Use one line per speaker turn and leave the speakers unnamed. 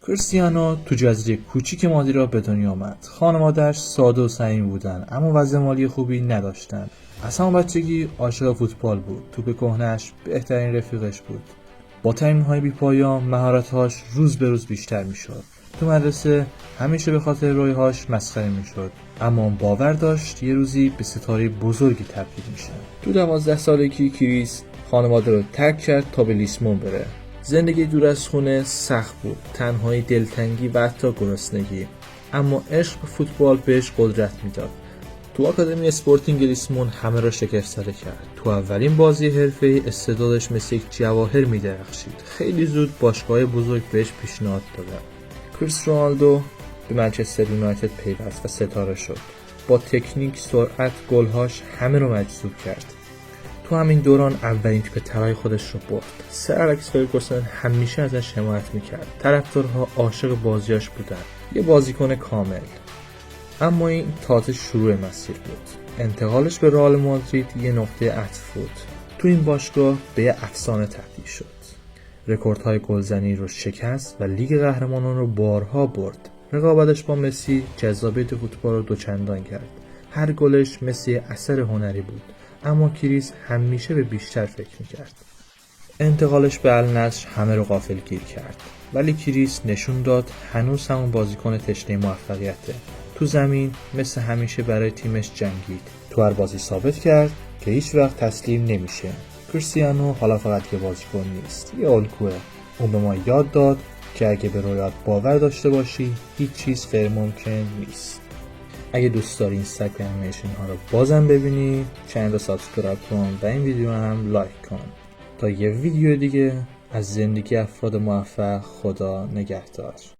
کریستیانو تو جزیره کوچیک مادیرا به دنیا آمد. خانواده‌اش ساده و صمیمی بودن، اما وضع مالی خوبی نداشتن. از همون بچگی عاشق فوتبال بود. توپ کهنه‌اش بهترین رفیقش بود. با تمرین‌های بی‌پایان مهارت‌هاش روز به روز بیشتر می‌شد. تو مدرسه همیشه به خاطر رویاهاش مسخره می‌شد، اما باور داشت یه روزی به ستاره بزرگی تبدیل میشه. تو 12 سالگی کریس خانواده رو ترک کرد تا به لیسبون بره. زندگی دور از خونه سخت بود، تنهایی، دلتنگی و حتی گرسنگی، اما عشق به فوتبال بهش قدرت میداد. تو آکادمی اسپورتینگ لیسبون همه را شگفت‌زده کرد. تو اولین بازی حرفه‌ای استعدادش مثل یک جواهر میدرخشید. خیلی زود باشگاه بزرگ بهش پیشنهاد دادن. کریستیانو رونالدو به منچستر یونایتد پیوست و ستاره شد. با تکنیک، سرعت، گل‌هاش همه رو مجذوب کرد. تو همین دوران اولین توپ طلای خودش رو برد. سر الکس فرگوسن همیشه ازش حمایت میکرد. طرفدارها عاشق بازیاش بودن. یه بازیکن کامل. اما این تازه شروع مسیر بود. انتقالش به رئال مادرید یه نقطه عطف بود. تو این باشگاه به یه افسانه تبدیل شد. رکوردهای گلزنی رو شکست و لیگ قهرمانان رو بارها برد. رقابتش با مسی جذابیت فوتبال رو دوچندان کرد. هر گلش مثل یه اثر هنری بود. اما کریس همیشه به بیشتر فکر میکرد. انتقالش به النصر همه رو غافلگیر کرد، ولی کریس نشون داد هنوز همون بازیکن تشنه موفقیته. تو زمین مثل همیشه برای تیمش جنگید. تو هر بازی ثابت کرد که هیچ وقت تسلیم نمیشه. کریستیانو حالا فقط یه بازیکن نیست، یه الگوه. اون به ما یاد داد که اگه به رویات باور داشته باشی هیچ چیز غیر ممکن نیست. اگه دوست داری این سبک انیمیشن ها رو بازم ببینی، چنل رو سابسکرایب کن و این ویدیو هم لایک کن. تا یه ویدیو دیگه از زندگی افراد موفق، خدا نگهدار.